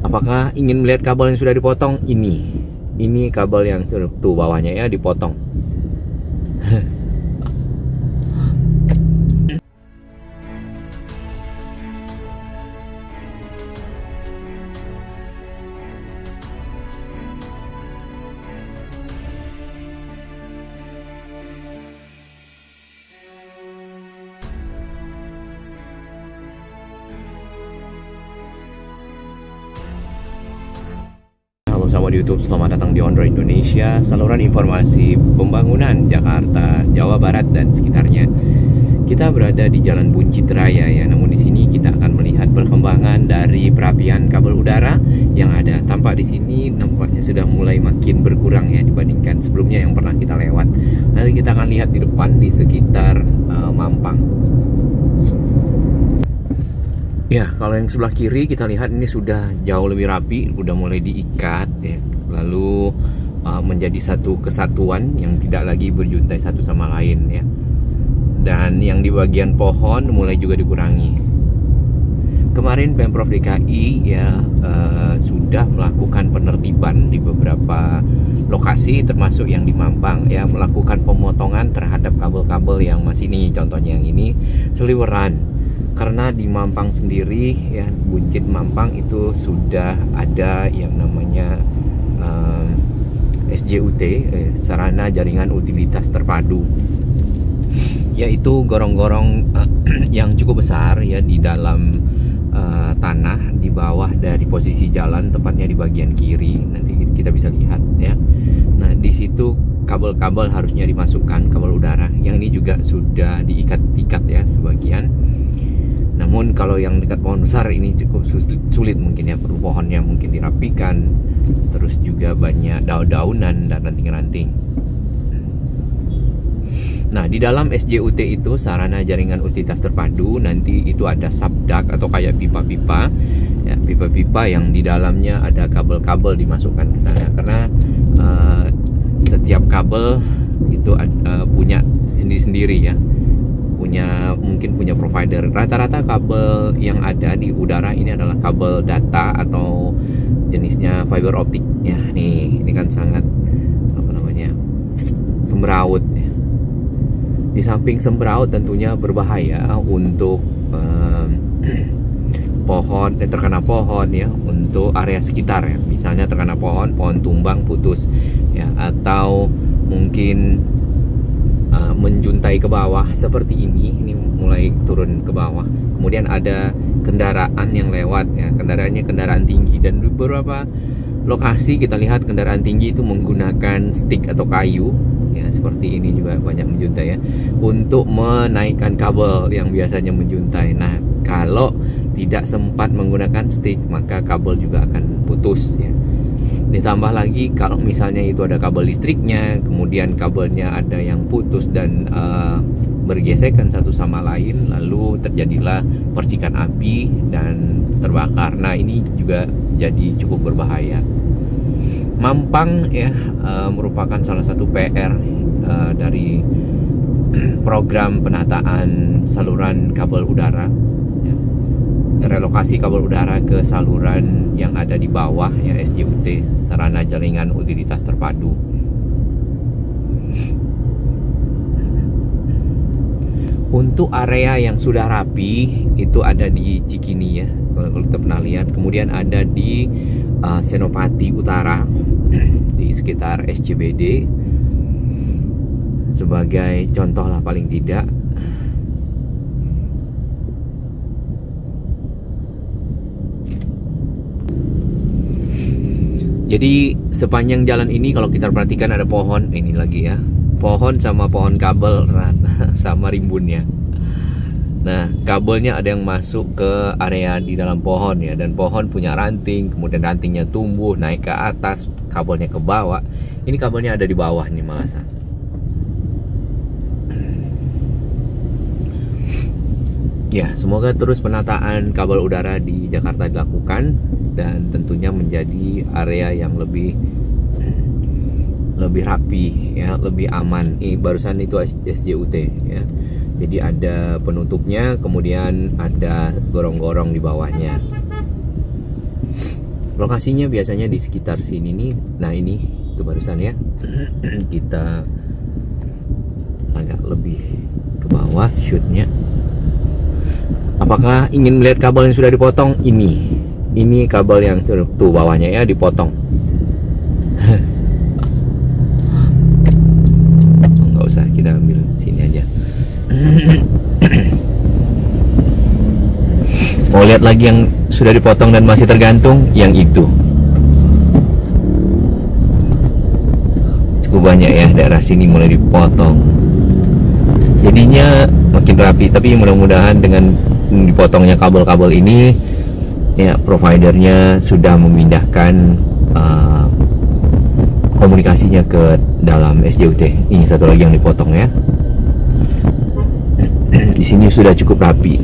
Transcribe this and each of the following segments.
Apakah ingin melihat kabel yang sudah dipotong? Ini kabel yang tuh bawahnya ya dipotong. Sama di YouTube, selamat datang di Ondro Indonesia, saluran informasi pembangunan Jakarta, Jawa Barat dan sekitarnya. Kita berada di Jalan Buncit Raya ya. Namun di sini kita akan melihat perkembangan dari perapian kabel udara yang ada. Tampak di sini nampaknya sudah mulai makin berkurang ya dibandingkan sebelumnya yang pernah kita lewat. Nanti kita akan lihat di depan di sekitar Mampang. Ya, kalau yang sebelah kiri kita lihat ini sudah jauh lebih rapi, udah mulai diikat ya. Lalu menjadi satu kesatuan yang tidak lagi berjuntai satu sama lain ya. Dan yang di bagian pohon mulai juga dikurangi. Kemarin Pemprov DKI ya sudah melakukan penertiban di beberapa lokasi termasuk yang di Mampang ya, melakukan pemotongan terhadap kabel-kabel yang masih nih, contohnya yang ini seliweran. Karena di Mampang sendiri ya, Buncit Mampang itu sudah ada yang namanya SJUT, sarana jaringan utilitas terpadu, yaitu gorong-gorong yang cukup besar ya di dalam tanah di bawah dari posisi jalan, tepatnya di bagian kiri. Nanti kita bisa lihat ya. Nah, di situ kabel-kabel harusnya dimasukkan, kabel udara. Yang ini juga sudah diikat-ikat ya sebagian. Namun kalau yang dekat pohon besar ini cukup sulit mungkin ya, perlu pohonnya mungkin dirapikan, terus juga banyak daun-daunan dan ranting-ranting. Nah, di dalam SJUT itu sarana jaringan utilitas terpadu, nanti itu ada subduct atau kayak pipa-pipa ya, pipa-pipa yang di dalamnya ada kabel-kabel dimasukkan ke sana, karena setiap kabel itu punya sendiri-sendiri ya. Mungkin punya provider. Rata-rata kabel yang ada di udara ini adalah kabel data atau jenisnya fiber optik ya. Ini kan sangat semraut ya. Di samping semraut tentunya berbahaya untuk pohon, terkena pohon ya, untuk area sekitar ya. Misalnya terkena pohon tumbang putus ya, atau mungkin menjuntai ke bawah seperti ini mulai turun ke bawah. Kemudian ada kendaraan yang lewat ya, kendaraannya kendaraan tinggi, dan di beberapa lokasi kita lihat kendaraan tinggi itu menggunakan stick atau kayu ya, seperti ini juga banyak menjuntai ya, untuk menaikkan kabel yang biasanya menjuntai. Nah, kalau tidak sempat menggunakan stick, maka kabel juga akan putus ya. Ditambah lagi kalau misalnya itu ada kabel listriknya, kemudian kabelnya ada yang putus dan bergesekan satu sama lain, lalu terjadilah percikan api dan terbakar. Nah, ini juga jadi cukup berbahaya. Mampang ya merupakan salah satu PR dari program penataan saluran kabel udara ya. Relokasi kabel udara ke saluran yang ada di bawah ya, SJUT, sarana jaringan utilitas terpadu. Untuk area yang sudah rapi itu ada di Cikini ya, kalau kita pernah lihat. Kemudian ada di Senopati Utara di sekitar SCBD sebagai contoh lah paling tidak. Jadi sepanjang jalan ini kalau kita perhatikan ada pohon, ini lagi ya, pohon sama pohon kabel sama rimbunnya. Nah, kabelnya ada yang masuk ke area di dalam pohon ya, dan pohon punya ranting, kemudian rantingnya tumbuh naik ke atas, kabelnya ke bawah. Ini kabelnya ada di bawah nih malahan. Ya, semoga terus penataan kabel udara di Jakarta dilakukan dan tentunya menjadi area yang lebih rapi ya, lebih aman. Ini barusan itu SJUT ya. Jadi ada penutupnya, kemudian ada gorong-gorong di bawahnya. Lokasinya biasanya di sekitar sini nih. Nah ini itu barusan ya. Kita agak lebih ke bawah shootnya. Apakah ingin melihat kabel yang sudah dipotong? Ini kabel yang tuh bawahnya ya dipotong. Nggak usah, kita ambil sini aja. Mau lihat lagi yang sudah dipotong dan masih tergantung? Yang itu cukup banyak ya, daerah sini mulai dipotong. Jadinya makin rapi, tapi mudah-mudahan dengan dipotongnya kabel-kabel ini ya, providernya sudah memindahkan komunikasinya ke dalam SJUT. Ini satu lagi yang dipotong ya. Di sini sudah cukup rapi.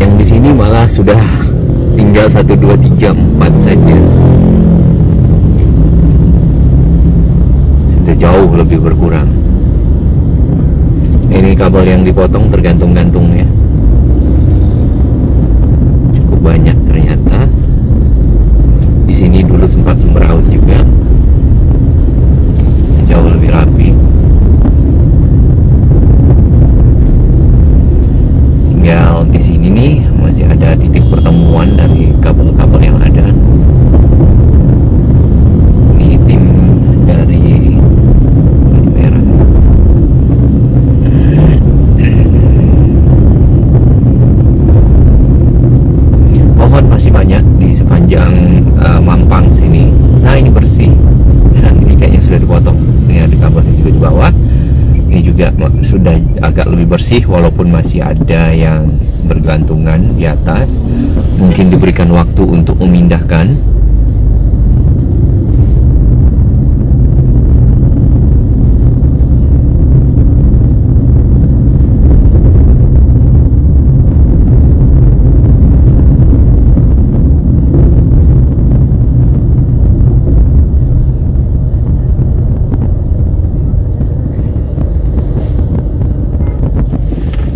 Yang di sini malah sudah tinggal 1, 2, 3, 4 saja. Sudah jauh lebih berkurang. Ini kabel yang dipotong tergantung-gantung ya. Cukup banyak ternyata. Di sini dulu sempat semeraut juga. Jauh lebih rapi. Tinggal di sini nih masih ada titik pertemuan dari kabel-kabel yang ada. Ini tim dari baju merah. Pohon masih banyak di sepanjang Mampang sini. Nah ini bersih. Nah, ini kayaknya sudah dipotong. Ini ada kabel juga di bawah. Ini juga sudah agak lebih bersih, walaupun masih ada yang bergantungan di atas. Mungkin diberikan waktu untuk memindahkan.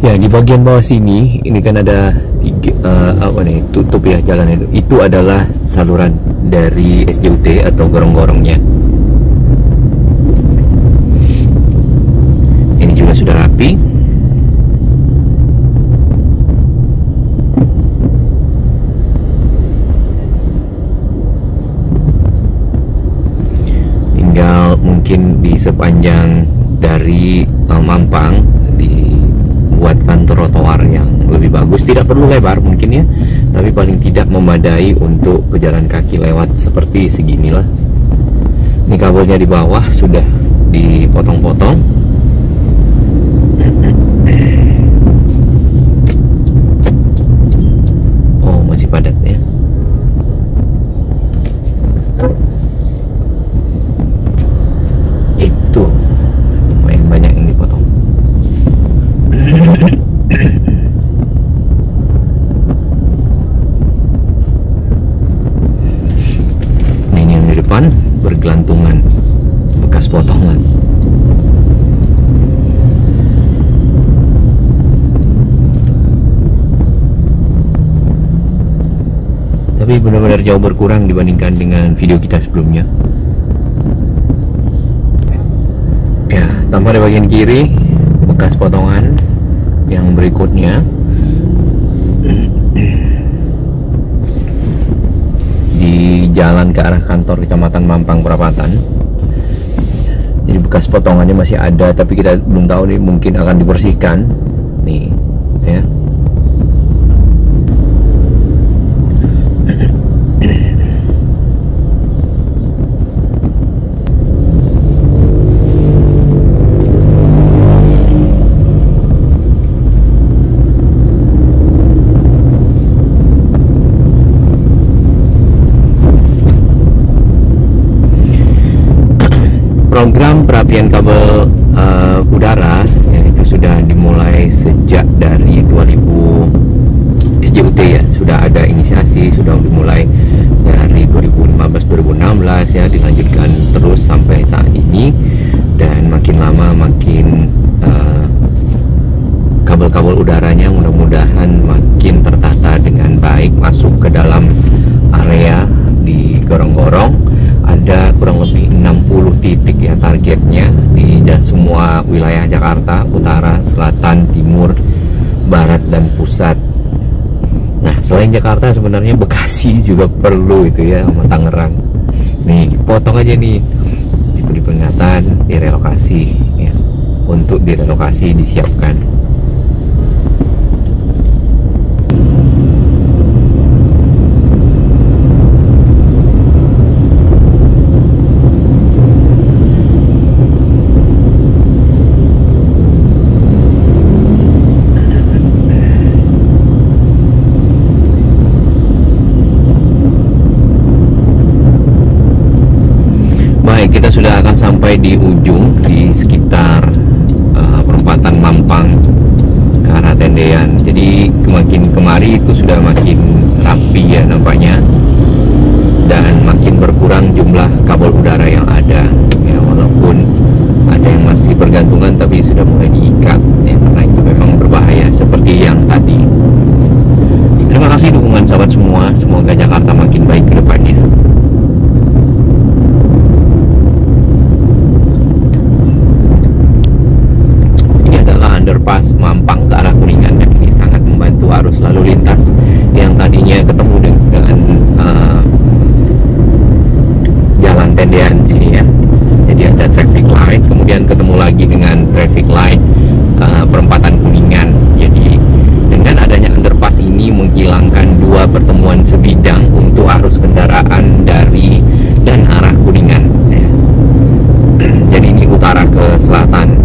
Ya, di bagian bawah sini ini kan ada tutup ya jalan itu. Itu adalah saluran dari SJUT atau gorong-gorongnya. Ini juga sudah rapi. Tinggal mungkin di sepanjang dari Mampang buatkan trotoar yang lebih bagus. Tidak perlu lebar mungkin ya, tapi paling tidak memadai untuk pejalan kaki lewat seperti seginilah. Ini kabelnya di bawah sudah dipotong-potong. Oh, masih padat ya. Itu lumayan banyak yang dipotong. Ini yang di depan bergelantungan bekas potongan. Tapi benar-benar jauh berkurang dibandingkan dengan video kita sebelumnya. Ya, tampak di bagian kiri bekas potongan yang berikutnya. Di jalan ke arah kantor Kecamatan Mampang Perapatan. Jadi bekas potongannya masih ada, tapi kita belum tahu nih, mungkin akan dibersihkan nih ya. Program perapian kabel udara ya, itu sudah dimulai sejak dari 2000 SJUT ya, sudah ada inisiasi, sudah dimulai dari 2015-2016 ya, dilanjutkan terus sampai saat ini, dan makin lama makin kabel-kabel udaranya mudah-mudahan makin tertata dengan baik. Masuk ke dalam area di gorong-gorong ada kurang lebih 60 titik ya targetnya di semua wilayah Jakarta, utara, selatan, timur, barat, dan pusat. Nah, selain Jakarta sebenarnya Bekasi juga perlu itu ya, sama Tangerang. Nih, potong aja nih, diberi peringatan, direlokasi ya. Untuk direlokasi disiapkan. Baik, kita sudah akan sampai di ujung, di sekitar perempatan Mampang ke arah Tendean. Jadi makin kemari itu sudah makin rapi ya nampaknya, dan makin berkurang jumlah kabel udara yang ada ya, walaupun ada yang masih bergantungan tapi sudah mulai diikat ya, karena itu memang berbahaya seperti yang tadi. Terima kasih dukungan sahabat semua, semoga Jakarta makin baik ke depannya. Underpass Mampang ke arah Kuningan, dan ini sangat membantu arus lalu lintas yang tadinya ketemu dengan jalan Tendean sini ya. Jadi ada traffic light, kemudian ketemu lagi dengan traffic light perempatan Kuningan. Jadi dengan adanya underpass ini menghilangkan dua pertemuan sebidang untuk arus kendaraan dari dan arah Kuningan ya. Jadi ini utara ke selatan.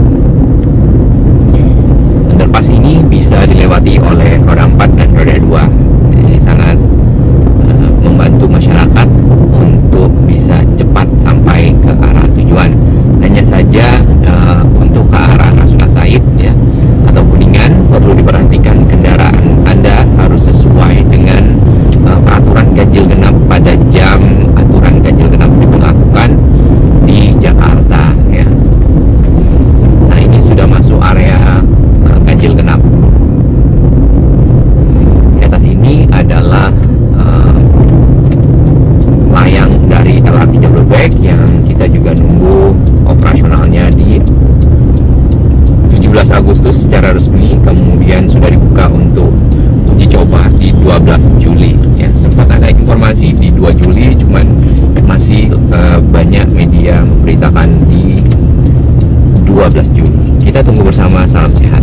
Underpass ini bisa dilewati oleh roda 4 dan roda 2. Jadi sangat membantu masyarakat untuk bisa cepat sampai ke arah tujuan. Hanya saja untuk ke arah Rasuna Said ya atau Kuningan perlu diperhatikan kendaraan Anda harus sesuai dengan peraturan ganjil genap pada jam aturan ganjil genap diberlakukan di Jakarta ya. Nah, ini sudah masuk area ganjil genap. Di atas ini adalah layang dari LRT Jabodebek yang kita juga nunggu operasionalnya di 17 Agustus secara resmi, kemudian sudah dibuka untuk uji coba di 12 Juli ya. Sempat ada informasi di 2 Juli, cuman masih banyak media memberitakan di 12 Juli. Kita tunggu bersama, salam sehat.